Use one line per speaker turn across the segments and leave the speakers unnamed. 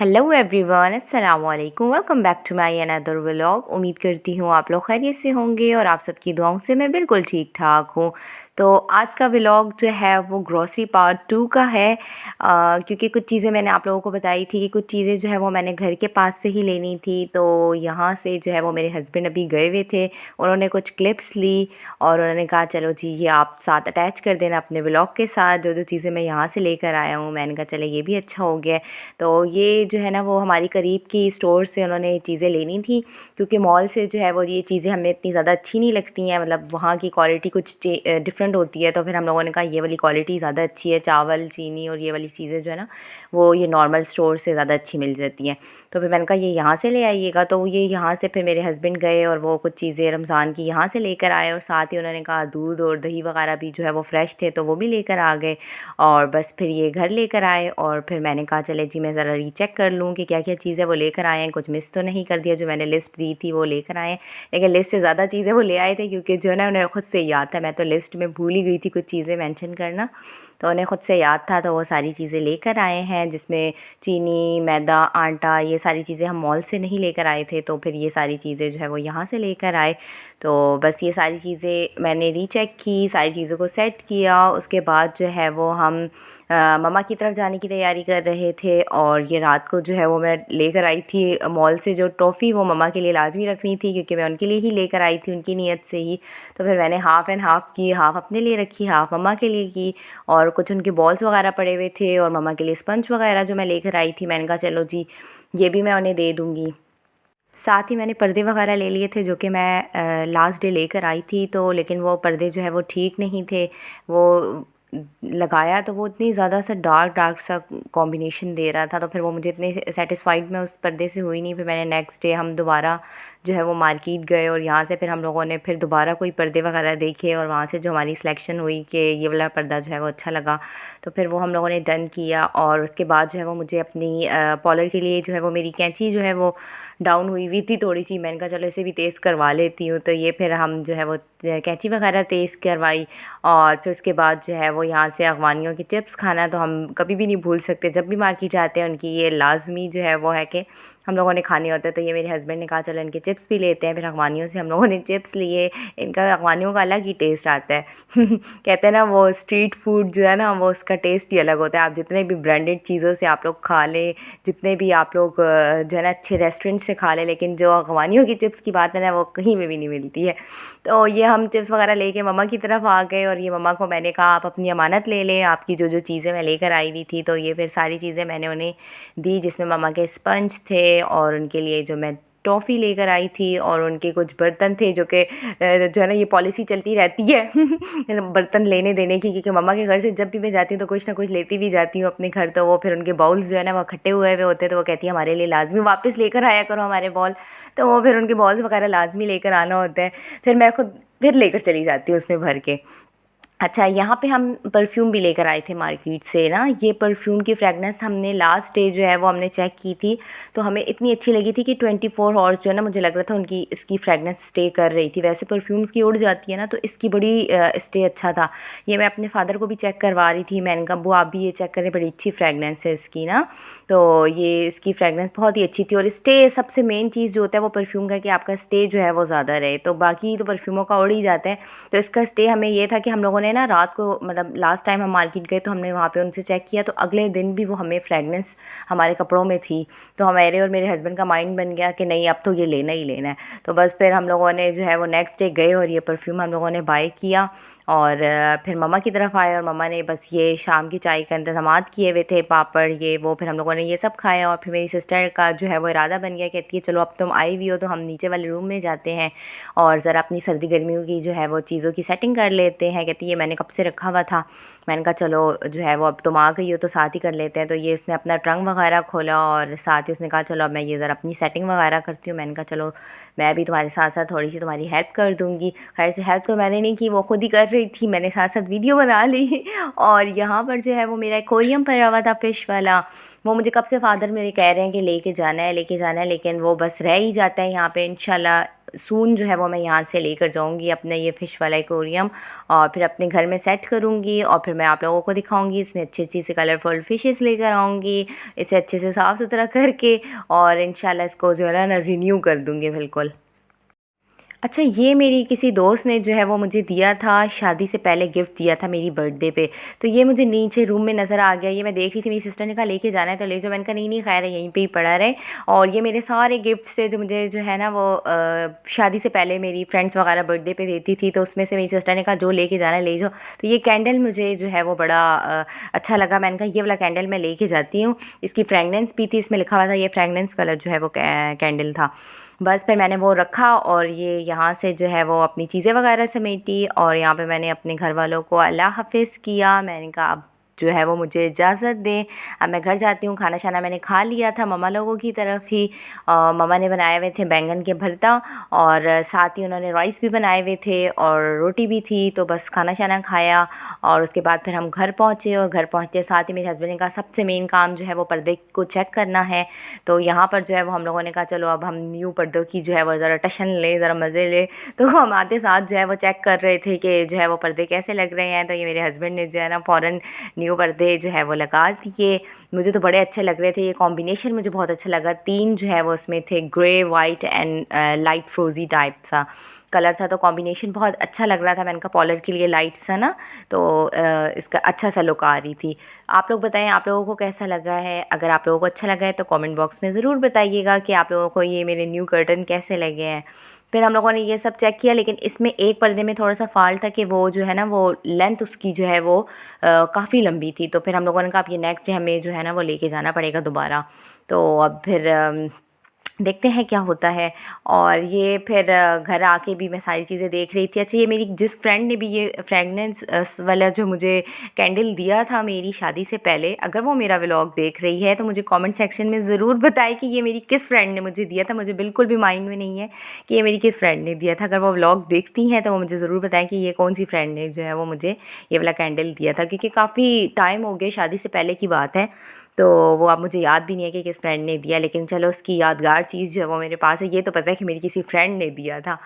Hello everyone, अस्सलाम वालेकुम। Welcome back to my another vlog. उम्मीद करती हूँ आप लोग खैरियत से होंगे और आप सबकी दुआओं से मैं बिल्कुल ठीक ठाक हूँ। तो आज का व्लॉग जो है वो ग्रॉसरी पार्ट 2 का है, क्योंकि कुछ चीज़ें मैंने आप लोगों को बताई थी कि कुछ चीज़ें जो है वो मैंने घर के पास से ही लेनी थी। तो यहाँ से जो है वो मेरे हस्बैंड अभी गए हुए थे, उन्होंने कुछ क्लिप्स ली और उन्होंने कहा चलो जी ये आप साथ अटैच कर देना अपने व्लॉग के साथ, जो जो चीज़ें मैं यहाँ से लेकर आया हूँ। मैंने कहा चले ये भी अच्छा हो गया। तो ये जो है ना वो हमारी करीब की स्टोर से उन्होंने चीज़ें लेनी थी, क्योंकि मॉल से जो है वो ये चीज़ें हमें इतनी ज़्यादा अच्छी नहीं लगती हैं। मतलब वहाँ की क्वालिटी कुछ डिफरेंट होती है। तो फिर हम लोगों ने कहा ये वाली क्वालिटी ज़्यादा अच्छी है, चावल चीनी और ये वाली चीज़ें जो है ना वो ये नॉर्मल स्टोर से ज़्यादा अच्छी मिल जाती हैं। तो फिर मैंने कहा ये यहाँ से ले आइएगा। तो ये यहाँ से फिर मेरे हस्बैंड गए और वो कुछ चीज़ें रमज़ान की यहाँ से लेकर आए, और साथ ही उन्होंने कहा दूध और दही वगैरह भी जो है वो फ्रेश थे तो वो भी लेकर आ गए। और बस फिर ये घर लेकर आए और फिर मैंने कहा चले जी मैं ज़रा रीचेक कर लूँ कि क्या क्या चीज़ें वो लेकर आए हैं, कुछ मिस तो नहीं कर दिया। जो मैंने लिस्ट दी थी वो लेकर आए हैं, लेकिन लिस्ट से ज़्यादा चीज़ें वो ले आए थे, क्योंकि जो है ना उन्हें ख़ुद से याद था। मैं तो लिस्ट में भूल ही गई थी कुछ चीज़ें मेंशन करना, तो उन्हें ख़ुद से याद था। तो वो सारी चीज़ें लेकर आए हैं, जिसमें चीनी, मैदा, आटा, ये सारी चीज़ें हम मॉल से नहीं लेकर आए थे। तो फिर ये सारी चीज़ें जो है वो यहाँ से लेकर आए। तो बस ये सारी चीज़ें मैंने रीचेक की, सारी चीज़ों को सेट किया। उसके बाद जो है वो हम मम्मा की तरफ जाने की तैयारी कर रहे थे। और ये रात को जो है वो मैं लेकर आई थी मॉल से जो टॉफ़ी, वो मम्मा के लिए लाजमी रखनी थी, क्योंकि मैं उनके लिए ही लेकर आई थी, उनकी नीयत से ही। तो फिर मैंने हाफ़ एंड हाफ़ की, हाफ़ अपने लिए रखी, हाफ़ मम्मा के लिए की। और कुछ उनके बॉल्स वगैरह पड़े हुए थे और मम्मा के लिए स्पंज वगैरह जो मैं लेकर आई थी, मैंने कहा चलो जी ये भी मैं उन्हें दे दूँगी। साथ ही मैंने पर्दे वगैरह ले लिए थे, जो कि मैं लास्ट डे लेकर आई थी। तो लेकिन वो पर्दे जो है वो ठीक नहीं थे। वो लगाया तो वो इतनी ज़्यादा सा डार्क डार्क सा कॉम्बिनेशन दे रहा था, तो फिर वो मुझे इतनी सेटिस्फाइड मैं उस पर्दे से हुई नहीं। फिर मैंने नेक्स्ट डे हम दोबारा जो है वो मार्केट गए और यहाँ से फिर हम लोगों ने फिर दोबारा कोई पर्दे वगैरह देखे, और वहाँ से जो हमारी सिलेक्शन हुई कि ये वाला पर्दा जो है वो अच्छा लगा, तो फिर वो हम लोगों ने डन किया। और उसके बाद जो है वो मुझे अपनी पॉलर के लिए जो है वो मेरी कैंची जो है वो डाउन हुई थी थोड़ी सी। मैंने कहा चलो इसे भी तेज़ करवा लेती हूँ। तो ये फिर हम जो है वो कैंची वगैरह तेज़ करवाई। और फिर उसके बाद जो है वो यहाँ से अगवानियों की चिप्स खाना तो हम कभी भी नहीं भूल सकते, जब भी मार्केट जाते हैं उनकी ये लाजमी जो है वो है कि हम लोगों ने खाने होते हैं। तो ये मेरे हस्बैंड ने कहा चलो इनके चिप्स भी लेते हैं। फिर अगवानियों से हम लोगों ने चिप्स लिए। इनका अगवानियों का अलग ही टेस्ट आता है कहते हैं ना वो स्ट्रीट फूड जो है ना वो उसका टेस्ट ही अलग होता है। आप जितने भी ब्रांडेड चीज़ों से आप लोग खा लें, जितने भी आप लोग जो है ना अच्छे रेस्टोरेंट से खा लें, लेकिन जो अगवानियों की चिप्स की बात है ना वो कहीं में भी नहीं मिलती है। तो ये हम चिप्स वगैरह लेके मम्मा की तरफ आ गए, और ये मम्मा को मैंने कहा आप अपनी अमानत ले लें, आपकी जो जो चीज़ें मैं लेकर आई हुई थी। तो ये फिर सारी चीज़ें मैंने उन्हें दी, जिसमें मम्मा के स्पंज थे और उनके लिए जो मैं टॉफ़ी लेकर आई थी, और उनके कुछ बर्तन थे जो कि जो है ना ये पॉलिसी चलती रहती है बर्तन लेने देने की, क्योंकि मम्मा के घर से जब भी मैं जाती हूँ तो कुछ ना कुछ लेती भी जाती हूँ अपने घर। तो वो फिर उनके बाउल्स जो है ना वो इकट्ठे हुए हुए होते हैं, तो वो कहती है हमारे लिए लाजमी वापस लेकर आया करो हमारे बॉल। तो वो फिर उनके बॉल्स वगैरह लाजमी लेकर आना होता है। फिर मैं खुद फिर लेकर चली जाती हूँ उसमें भर के। अच्छा, यहाँ पे हम परफ्यूम भी लेकर आए थे मार्केट से ना। ये परफ्यूम की फ्रेगनेंस हमने लास्ट डे जो है वो हमने चेक की थी, तो हमें इतनी अच्छी लगी थी कि 24 आवर्स जो है ना मुझे लग रहा था उनकी इसकी फ्रेगनेंस स्टे कर रही थी। वैसे परफ्यूम्स की उड़ जाती है ना, तो इसकी बड़ी स्टे अच्छा था। ये मैं अपने फादर को भी चेक करवा रही थी, मैंने कहा वो आप भी ये चेक करें, बड़ी अच्छी फ्रेगनेंस है इसकी ना। तो ये इसकी फ्रेगनेंस बहुत ही अच्छी थी। और स्टे सबसे मेन चीज़ जो होता है वो परफ्यूम का, कि आपका स्टे जो है वो ज़्यादा रहे। तो बाकी तो परफ्यूमों का उड़ ही जाता है, तो इसका स्टे हमें ये था कि हम लोगों ने ना रात को, मतलब लास्ट टाइम हम मार्केट गए तो हमने वहाँ पे उनसे चेक किया, तो अगले दिन भी वो हमें फ्रेगनेंस हमारे कपड़ों में थी। तो हमारे और मेरे हस्बैंड का माइंड बन गया कि नहीं अब तो ये लेना ही लेना है। तो बस फिर हम लोगों ने जो है वो नेक्स्ट डे गए और ये परफ्यूम हम लोगों ने बाय किया। और फिर मम्मा की तरफ आए, और मम्मा ने बस ये शाम की चाय का इंतज़ामात किए हुए थे, पापड़ ये वो। फिर हम लोगों ने ये सब खाया, और फिर मेरी सिस्टर का जो है वो इरादा बन गया, कहती है चलो अब तुम आई हुई हो तो हम नीचे वाले रूम में जाते हैं और ज़रा अपनी सर्दी गर्मियों की जो है वो चीज़ों की सेटिंग कर लेते हैं। कहती है ये मैंने कब से रखा हुआ था। मैंने कहा चलो जो है वो अब तुम आ गई हो तो साथ ही कर लेते हैं। तो ये इसने अपना ट्रंक वगैरह खोला, और साथ ही उसने कहा चलो अब मैं ये ज़रा अपनी सेटिंग वगैरह करती हूँ। मैंने कहा चलो मैं भी तुम्हारे साथ साथ थोड़ी सी तुम्हारी हेल्प कर दूँगी। खैर से हेल्प तो मैंने नहीं की, वो खुद ही कर रही थी, मैंने साथ साथ वीडियो बना ली। और यहाँ पर जो है वो मेरा एक्वेरियम भरा हुआ था फ़िश वाला, वो मुझे कब से फादर मेरे कह रहे हैं कि लेके जाना है, लेके जाना है, लेकिन वो बस रह ही जाता है यहाँ पे। इंशाल्लाह सून जो है वो मैं यहाँ से लेकर जाऊँगी अपना ये फ़िश वाला एक्वेरियम, और फिर अपने घर में सेट करूँगी, और फिर मैं आप लोगों को दिखाऊँगी। इसमें अच्छी अच्छी से कलरफुल फ़िशेस लेकर आऊँगी, इसे अच्छे से साफ़ सुथरा करके, और इंशाल्लाह इसको जो है ना रिन्यू कर दूँगी बिल्कुल। अच्छा, ये मेरी किसी दोस्त ने जो है वो मुझे दिया था, शादी से पहले गिफ्ट दिया था मेरी बर्थडे पे। तो ये मुझे नीचे रूम में नज़र आ गया, ये मैं देख रही थी, मेरी सिस्टर ने कहा लेके जाना है तो ले जाओ। मैंने कहा नहीं नहीं, खैर है यहीं पे ही पड़ा रहे। और ये मेरे सारे गिफ्ट्स थे जो मुझे जो है ना वो शादी से पहले मेरी फ्रेंड्स वगैरह बर्थडे पे देती थी, तो उसमें से मेरी सिस्टर ने कहा जो लेके जाना है ले जाओ। तो ये कैंडल मुझे जो है वो बड़ा अच्छा लगा। मैंने कहा ये वाला कैंडल मैं लेके जाती हूँ। इसकी फ्रेगनेंस भी थी, इसमें लिखा हुआ था ये फ्रेगनेंस वाला जो है वो कैंडल था। बस फिर मैंने वो रखा, और ये यहाँ से जो है वो अपनी चीज़ें वगैरह समेटी, और यहाँ पे मैंने अपने घर वालों को अल्लाह हाफ़िज़ किया। मैंने कहा अब जो है वो मुझे इजाज़त दें, अब मैं घर जाती हूँ। खाना शाना मैंने खा लिया था मम्मा लोगों की तरफ ही। मम्मा ने बनाए हुए थे बैंगन के भरता, और साथ ही उन्होंने राइस भी बनाए हुए थे और रोटी भी थी। तो बस खाना शाना खाया, और उसके बाद फिर हम घर पहुँचे, और घर पहुँचते साथ ही मेरे हस्बैंड ने कहा सबसे मेन काम जो है वो पर्दे को चेक करना है। तो यहाँ पर जो है वो हम लोगों ने कहा चलो अब हम न्यू पर्दों की जो है वो ज़रा टशन लें, ज़रा मज़े लें। तो हम आते साथ जो है वो चेक कर रहे थे कि जो है वो पर्दे कैसे लग रहे हैं। तो ये मेरे हस्बैंड ने जो है ना फ़ौरन न्यू पर्दे जो है वो लगा दिए। मुझे तो बड़े अच्छे लग रहे थे, ये कॉम्बिनेशन मुझे बहुत अच्छा लगा। 3 जो है वो उसमें थे, grey, white and light frosty type सा कलर था, तो कॉम्बिनेशन बहुत अच्छा लग रहा था। मैंने कहा पॉलर के लिए लाइट सा ना, तो इसका अच्छा सा लुक आ रही थी। आप लोग बताएं आप लोगों को कैसा लगा है। अगर आप लोगों को अच्छा लगा है तो कमेंट बॉक्स में ज़रूर बताइएगा कि आप लोगों को ये मेरे न्यू कर्टन कैसे लगे हैं। फिर हम लोगों ने ये सब चेक किया, लेकिन इसमें एक पर्दे में थोड़ा सा फ़ॉल्ट था कि वो जो है ना वो लेंथ उसकी जो है वो काफ़ी लंबी थी। तो फिर हम लोगों ने कहा अब ये नेक्स्ट डे हमें जो है ना वो लेके जाना पड़ेगा दोबारा। तो अब फिर देखते हैं क्या होता है। और ये फिर घर आके भी मैं सारी चीज़ें देख रही थी। अच्छा, ये मेरी जिस फ्रेंड ने भी ये फ्रेगनेंस वाला जो मुझे कैंडल दिया था मेरी शादी से पहले, अगर वो मेरा व्लॉग देख रही है तो मुझे कमेंट सेक्शन में ज़रूर बताए कि ये मेरी किस फ्रेंड ने मुझे दिया था। मुझे बिल्कुल भी माइंड में नहीं है कि ये मेरी किस फ्रेंड ने दिया था। अगर वो व्लॉग देखती हैं तो वो मुझे ज़रूर बताएं कि ये कौन सी फ्रेंड ने जो है वो मुझे ये वाला कैंडल दिया था, क्योंकि काफ़ी टाइम हो गया, शादी से पहले की बात है। तो वो अब मुझे याद भी नहीं है कि किस फ्रेंड ने दिया, लेकिन चलो उसकी यादगार चीज़ जो है वो मेरे पास है। ये तो पता है कि मेरी किसी फ्रेंड ने दिया था।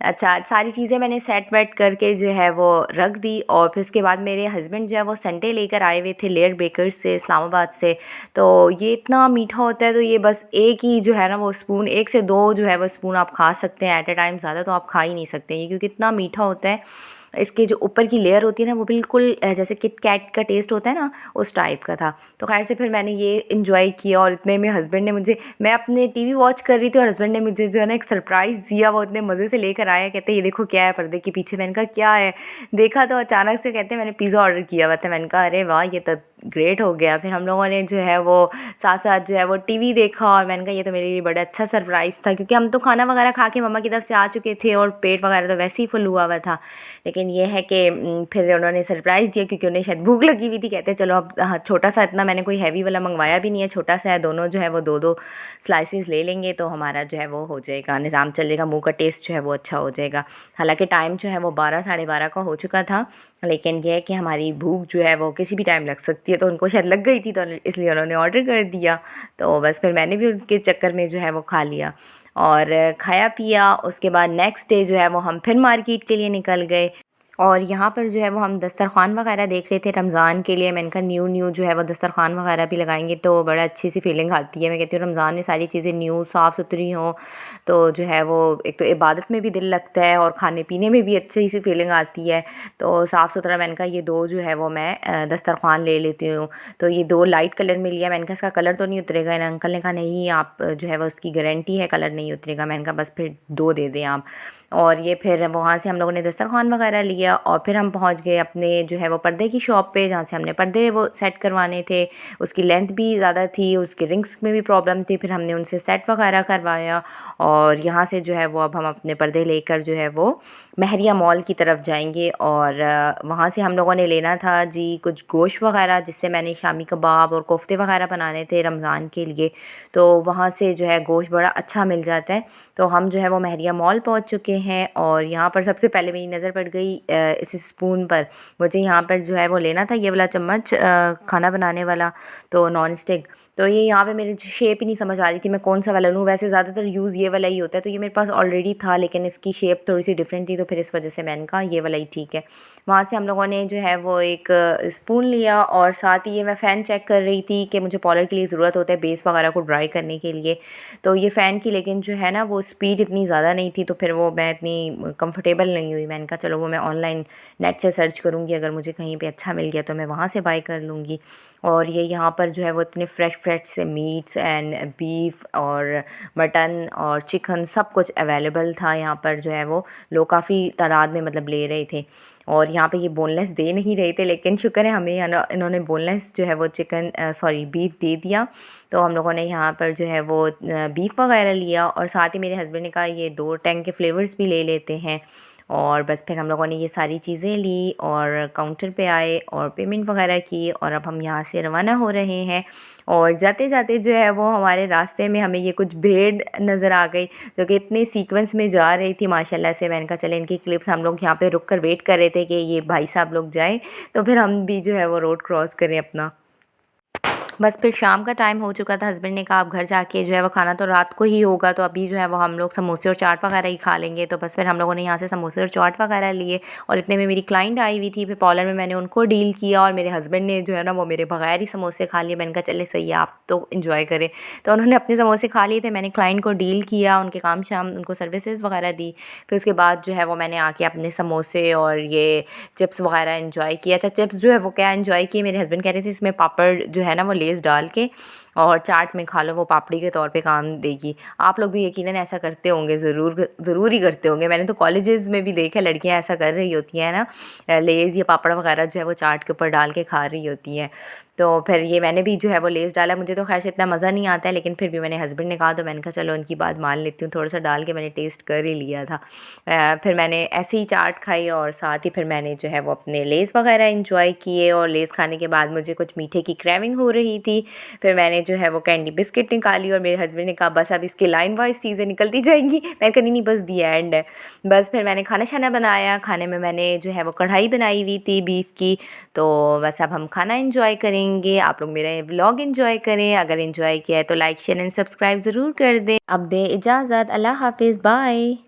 अच्छा, सारी चीज़ें मैंने सेट वेट करके जो है वो रख दी, और फिर उसके बाद मेरे हस्बैंड जो है वो संडे लेकर आए हुए थे लेयर बेकर्स से, इस्लामाबाद से। तो ये इतना मीठा होता है, तो ये बस एक ही जो है ना वो स्पून, 1 से 2 जो है वो स्पून आप खा सकते हैं एट अ टाइम, ज़्यादा तो आप खा ही नहीं सकते ये, क्योंकि इतना मीठा होता है। इसके जो ऊपर की लेयर होती है ना वो बिल्कुल जैसे किट कैट का टेस्ट होता है ना, उस टाइप का था। तो खैर से फिर मैंने ये इन्जॉय किया, और इतने में हस्बैंड ने मुझे, मैं अपने टीवी वॉच कर रही थी और हस्बैंड ने मुझे जो है ना एक सरप्राइज़ दिया। वो इतने मज़े से लेकर आया, कहते ये देखो क्या है पर्दे के पीछे। मैंने कहा क्या है, देखा तो अचानक से कहते मैंने पिज़्ज़ा ऑर्डर किया हुआ था। मैंने कहा अरे वाह, ये तो ग्रेट हो गया। फिर हम लोगों ने जो है वो साथ साथ जो है वो टीवी देखा, और मैंने कहा ये तो मेरे लिए बड़ा अच्छा सरप्राइज़ था, क्योंकि हम तो खाना वगैरह खा के मम्मा की तरफ से आ चुके थे और पेट वगैरह तो वैसे ही फुल हुआ हुआ था। लेकिन ये है कि फिर उन्होंने सरप्राइज़ दिया, क्योंकि उन्हें शायद भूख लगी हुई थी। कहते चलो अब, हाँ छोटा सा, इतना मैंने कोई हैवी वाला मंगवाया भी नहीं है, छोटा सा है, दोनों जो है वो 2-2 स्लाइसेस ले लेंगे तो हमारा जो है वो हो जाएगा, निज़ाम चलेगा, मुँह का टेस्ट जो है वो अच्छा हो जाएगा। हालाँकि टाइम जो है वो 12 साढ़े 12 का हो चुका था, लेकिन यह है कि हमारी भूख जो है वो किसी भी टाइम लग सकती है, तो उनको शायद लग गई थी, तो इसलिए उन्होंने ऑर्डर कर दिया। तो बस फिर मैंने भी उनके चक्कर में जो है वो खा लिया और खाया पिया। उसके बाद नेक्स्ट डे जो है वो हम फिर मार्केट के लिए निकल गए, और यहाँ पर जो है वो हम दस्तरख़्वान वगैरह देख रहे थे रमज़ान के लिए। मैंने कहा न्यू जो है वो दस्तरख़्वान वगैरह भी लगाएंगे तो बड़ा अच्छी सी फीलिंग आती है। मैं कहती हूँ रमज़ान में सारी चीज़ें न्यू साफ़ सुथरी हों, तो जो है वो एक तो इबादत में भी दिल लगता है और खाने पीने में भी अच्छी सी फीलिंग आती है। तो साफ़ सुथरा, मैंने कहा ये 2 जो है वो मैं दस्तरख़्वान ले लेती हूँ। तो ये 2 लाइट कलर में लिया। मैंने कहा इसका कलर तो नहीं उतरेगा। अंकल ने कहा नहीं, आप जो है वो उसकी गारंटी है, कलर नहीं उतरेगा। मैंने कहा बस फिर 2 दे दें आप। और ये फिर वहाँ से हम लोगों ने दस्तरख़्वान वगैरह लिया, और फिर हम पहुँच गए अपने जो है वो पर्दे की शॉप पे, जहाँ से हमने पर्दे वो सेट करवाने थे। उसकी लेंथ भी ज़्यादा थी, उसके रिंग्स में भी प्रॉब्लम थी, फिर हमने उनसे सेट वगैरह करवाया। और यहाँ से जो है वो अब हम अपने पर्दे लेकर जो है वो महरिया मॉल की तरफ जाएंगे। और वहाँ से हम लोगों ने लेना था जी कुछ गोश्त वगैरह, जिससे मैंने शामी कबाब और कोफ्ते वगैरह बनाने थे रमज़ान के लिए। तो वहाँ से जो है गोश्त बड़ा अच्छा मिल जाता है। तो हम जो है वो महरिया मॉल पहुँच चुके हैं। और यहाँ पर सबसे पहले मेरी नज़र पड़ गई इस स्पून पर। मुझे यहाँ पर जो है वो लेना था ये वाला चम्मच, खाना बनाने वाला, तो नॉन स्टिक। तो ये यहाँ पे मेरी शेप ही नहीं समझ आ रही थी मैं कौन सा वाला लूँ। वैसे ज़्यादातर यूज़ ये वाला ही होता है, तो ये मेरे पास ऑलरेडी था, लेकिन इसकी शेप थोड़ी सी डिफरेंट थी, तो फिर इस वजह से मैंने कहा ये वाला ही ठीक है। वहाँ से हम लोगों ने जो है वो एक स्पून लिया, और साथ ही ये मैं फ़ैन चेक कर रही थी कि मुझे पॉलर के लिए ज़रूरत होता है बेस वगैरह को ड्राई करने के लिए। तो ये फ़ैन की लेकिन जो है ना वो स्पीड इतनी ज़्यादा नहीं थी, तो फिर वो मैं इतनी कंफर्टेबल नहीं हुई। मैंने कहा चलो वो मैं ऑनलाइन नेट से सर्च करूँगी, अगर मुझे कहीं पे अच्छा मिल गया तो मैं वहाँ से बाय कर लूँगी। और ये यहाँ पर जो है वो इतने फ्रेश फ्रेश से मीट्स एंड बीफ और मटन और चिकन सब कुछ अवेलेबल था यहाँ पर। जो है वो लोग काफ़ी तादाद में मतलब ले रहे थे, और यहाँ पे ये बोनलेस दे नहीं रहे थे, लेकिन शुक्र है हमें इन्होंने बोनलेस जो है वो चिकन बीफ दे दिया। तो हम लोगों ने यहाँ पर जो है वो बीफ वगैरह लिया, और साथ ही मेरे हस्बैंड ने कहा ये 2 टैंग के फ्लेवर्स भी ले लेते हैं। और बस फिर हम लोगों ने ये सारी चीज़ें ली और काउंटर पे आए और पेमेंट वगैरह की, और अब हम यहाँ से रवाना हो रहे हैं। और जाते जाते जो है वो हमारे रास्ते में हमें ये कुछ भेड़ नज़र आ गई, जो कि इतने सीक्वेंस में जा रही थी माशाल्लाह से। मैंने कहा चले इनकी क्लिप्स, हम लोग यहाँ पे रुक कर वेट कर रहे थे कि ये भाई साहब लोग जाएं, तो फिर हम भी जो है वो रोड क्रॉस करें अपना। बस फिर शाम का टाइम हो चुका था। हस्बैंड ने कहा आप घर जाके जो है वो खाना तो रात को ही होगा, तो अभी जो है वो हम लोग समोसे और चाट वगैरह ही खा लेंगे। तो बस फिर हम लोगों ने यहाँ से समोसे और चाट वगैरह लिए, और इतने में मेरी क्लाइंट आई हुई थी। फिर पॉलर में मैंने उनको डील किया, और मेरे हस्बैंड ने जो है ना वो मेरे बगैर ही समोसे खा लिए। मैंने कहा चले सही है, आप तो इन्जॉय करें। तो उन्होंने अपने समोसे खा लिए थे, मैंने क्लाइंट को डील किया, उनके काम शाम उनको सर्विसेज वगैरह दी। फिर उसके बाद जो है वो मैंने आके अपने समोसे और ये चिप्स वगैरह इन्जॉय किया। अच्छा, चिप्स जो है वो क्या इन्जॉय किए, मेरे हस्बैंड कह रहे थे इसमें पापड़ जो है ना वो लेस डाल के और चाट में खा लो, वो पापड़ी के तौर पे काम देगी। आप लोग भी यकीनन ऐसा करते होंगे, ज़रूर ही करते होंगे। मैंने तो कॉलेजेस में भी देखा लड़कियां ऐसा कर रही होती हैं ना, लेज़ या पापड़ वगैरह जो है वो चाट के ऊपर डाल के खा रही होती हैं। तो फिर ये मैंने भी जो है वो लेस डाला। मुझे तो खैर से इतना मज़ा नहीं आता है, लेकिन फिर भी मैंने हस्बैंड ने कहा तो मैंने कहा चलो उनकी बात मान लेती हूँ। थोड़ा सा डाल के मैंने टेस्ट कर ही लिया था। फिर मैंने ऐसे ही चाट खाई, और साथ ही फिर मैंने जो है वो अपने लेस वगैरह इंजॉय किए। और लेस खाने के बाद मुझे कुछ मीठे की क्रेविंग हो रही थी। फिर मैंने जो है वो कैंडी बिस्किट निकाली, और मेरे हस्बैंड ने कहा बस अब इसके लाइन वाइज चीज़ें निकलती जाएंगी। मैंने कहा नहीं बस दी एंड है। बस फिर मैंने खाना शाना बनाया। खाने में मैंने जो है वो कढ़ाई बनाई हुई थी बीफ की। तो बस अब हम खाना इंजॉय करेंगे। आप लोग मेरा व्लॉग इंजॉय करें। अगर इंजॉय किया है तो लाइक शेयर एंड सब्सक्राइब ज़रूर कर दें। अब दे इजाज़त, अल्लाह हाफिज़, बाय।